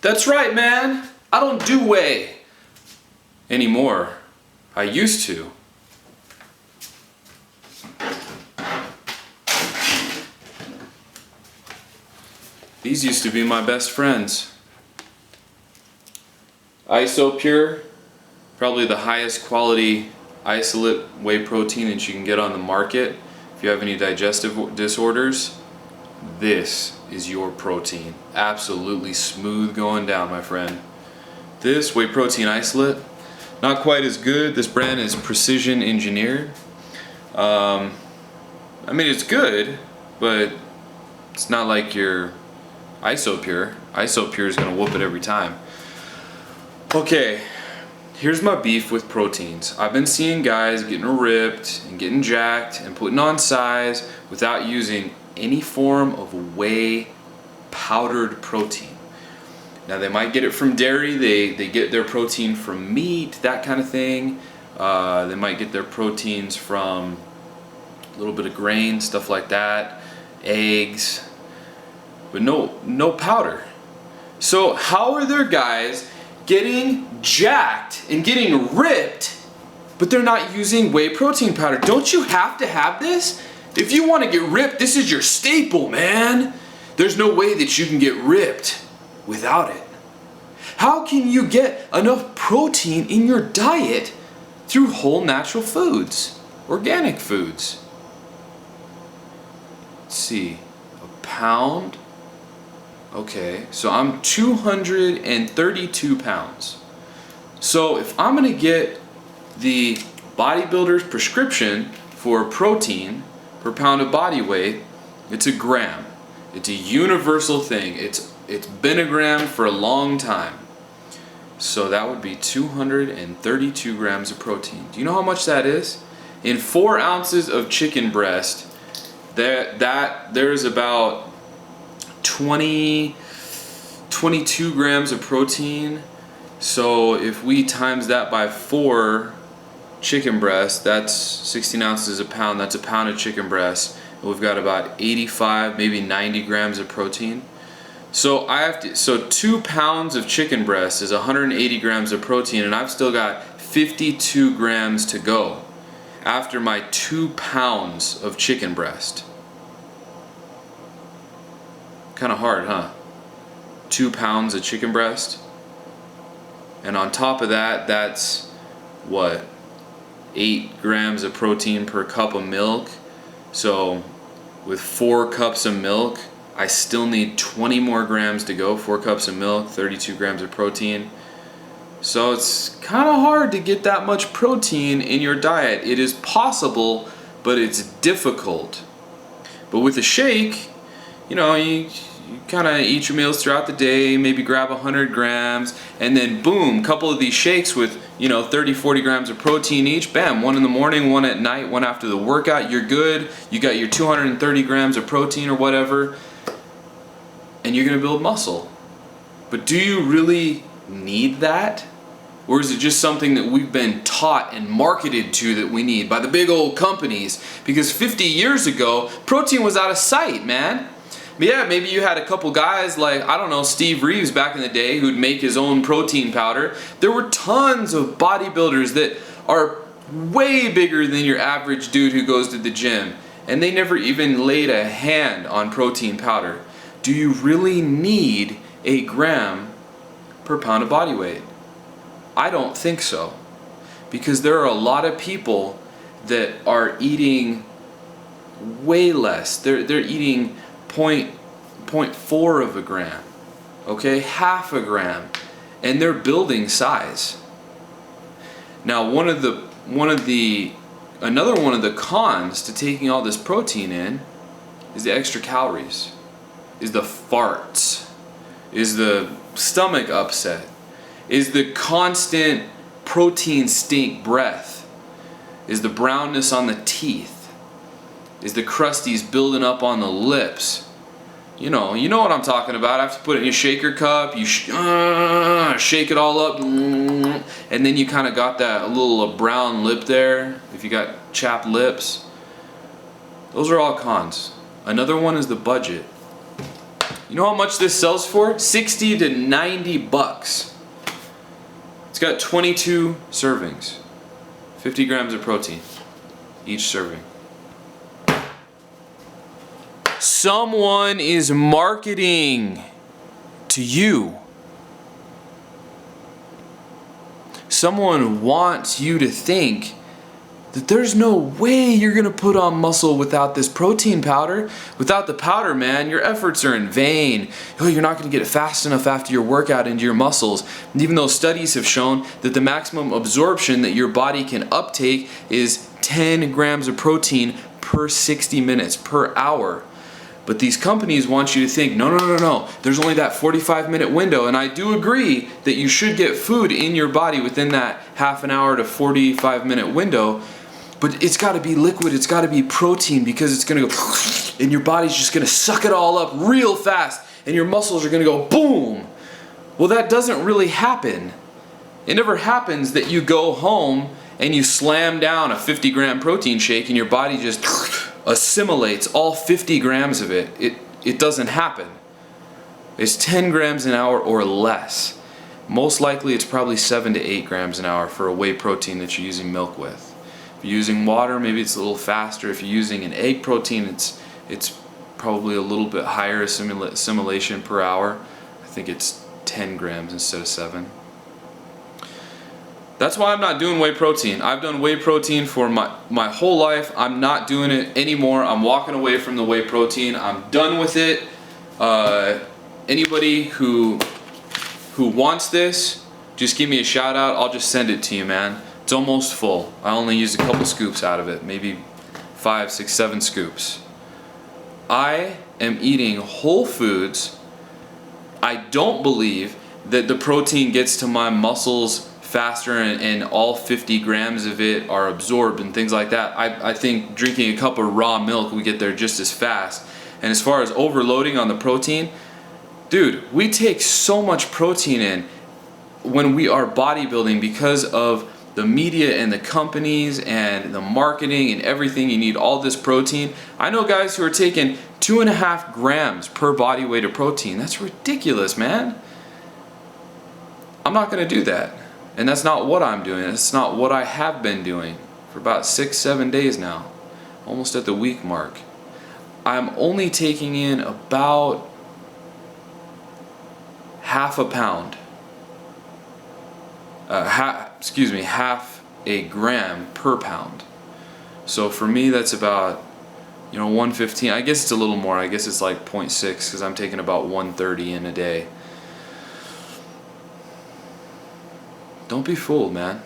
That's right, man. I don't do whey anymore. I used to. These used to be my best friends. IsoPure, probably the highest quality isolate whey protein that you can get on the market. If you have any digestive disorders, this is your protein. Absolutely smooth going down, my friend. This whey protein isolate, not quite as good. This brand is precision engineered. I mean, it's good, but it's not like your IsoPure. IsoPure is gonna whoop it every time. Okay, here's my beef with proteins. I've been seeing guys getting ripped and getting jacked and putting on size without using any form of whey powdered protein. Now they might get it from dairy, they get their protein from meat, that kind of thing. They might get their proteins from a little bit of grain, stuff like that, eggs, but no powder. So how are there guys getting jacked and getting ripped, but they're not using whey protein powder? Don't you have to have this? If you want to get ripped, this is your staple, man. There's no way that you can get ripped without it. How can you get enough protein in your diet through whole natural foods, organic foods? Let's see, a pound. Okay, so I'm 232 pounds. So if I'm gonna get the bodybuilder's prescription for protein per pound of body weight, it's a gram. It's a universal thing. It's been a gram for a long time. So that would be 232 grams of protein. Do you know how much that is? In 4 ounces of chicken breast, there's about 22 grams of protein. So if we times that by 4 chicken breast, that's 16 ounces a pound. That's a pound of chicken breast. And we've got about 85, maybe 90 grams of protein. So 2 pounds of chicken breast is 180 grams of protein, and I've still got 52 grams to go after my 2 pounds of chicken breast. Kind of hard, huh? 2 pounds of chicken breast. And on top of that, that's what? 8 grams of protein per cup of milk. So with 4 cups of milk, I still need 20 more grams to go. 4 cups of milk, 32 grams of protein. So it's kind of hard to get that much protein in your diet. It is possible, but it's difficult. But with a shake, you know, you kind of eat your meals throughout the day, maybe grab 100 grams, and then boom, couple of these shakes with, 30, 40 grams of protein each. Bam, one in the morning, one at night, one after the workout. You're good. You got your 230 grams of protein or whatever, and you're going to build muscle. But do you really need that? Or is it just something that we've been taught and marketed to that we need by the big old companies? Because 50 years ago, protein was out of sight, man. Yeah, maybe you had a couple guys like, I don't know, Steve Reeves back in the day who'd make his own protein powder. There were tons of bodybuilders that are way bigger than your average dude who goes to the gym, and they never even laid a hand on protein powder. Do you really need a gram per pound of body weight? I don't think so, because there are a lot of people that are eating way less. They're eating 0.4 of a gram, okay, half a gram, and they're building size. Now, another one of the cons to taking all this protein in is the extra calories, is the farts, is the stomach upset, is the constant protein stink breath, is the brownness on the teeth, is the crusties building up on the lips. You know what I'm talking about. I have to put it in a shaker cup, you shake it all up, and then you kind of got that little brown lip there, if you got chapped lips. Those are all cons. Another one is the budget. You know how much this sells for? 60 to 90 bucks. It's got 22 servings. 50 grams of protein each serving. Someone is marketing to you. Someone wants you to think that there's no way you're gonna put on muscle without this protein powder. Without the powder, man, your efforts are in vain. Oh, you're not gonna get it fast enough after your workout into your muscles. And even though studies have shown that the maximum absorption that your body can uptake is 10 grams of protein per 60 minutes, per hour. But these companies want you to think, no, there's only that 45-minute window. And I do agree that you should get food in your body within that half an hour to 45-minute window. But it's got to be liquid, it's got to be protein, because it's going to go, and your body's just going to suck it all up real fast, and your muscles are going to go boom. Well, that doesn't really happen. It never happens that you go home and you slam down a 50-gram protein shake and your body just assimilates all 50 grams of it. It doesn't happen. It's 10 grams an hour or less. Most likely it's probably 7 to 8 grams an hour for a whey protein that you're using milk with. If you're using water, maybe it's a little faster. If you're using an egg protein, it's probably a little bit higher assimilation per hour. I think it's 10 grams instead of 7. That's why I'm not doing whey protein. I've done whey protein for my whole life. I'm not doing it anymore. I'm walking away from the whey protein. I'm done with it. Anybody who wants this, just give me a shout out. I'll just send it to you, man. It's almost full. I only used a couple scoops out of it, maybe 5, 6, 7 scoops. I am eating whole foods. I don't believe that the protein gets to my muscles faster and all 50 grams of it are absorbed and things like that. I think drinking a cup of raw milk, we get there just as fast. And as far as overloading on the protein, dude, we take so much protein in when we are bodybuilding because of the media and the companies and the marketing and everything. You need all this protein. I know guys who are taking 2.5 grams per body weight of protein. That's ridiculous, man. I'm not gonna do that. And that's not what I'm doing. That's not what I have been doing for about 6, 7 days now. Almost at the week mark. I'm only taking in about half a pound. Half a gram per pound. So for me, that's about, 115. I guess it's a little more. I guess it's like 0.6 because I'm taking about 130 in a day. Don't be fooled, man.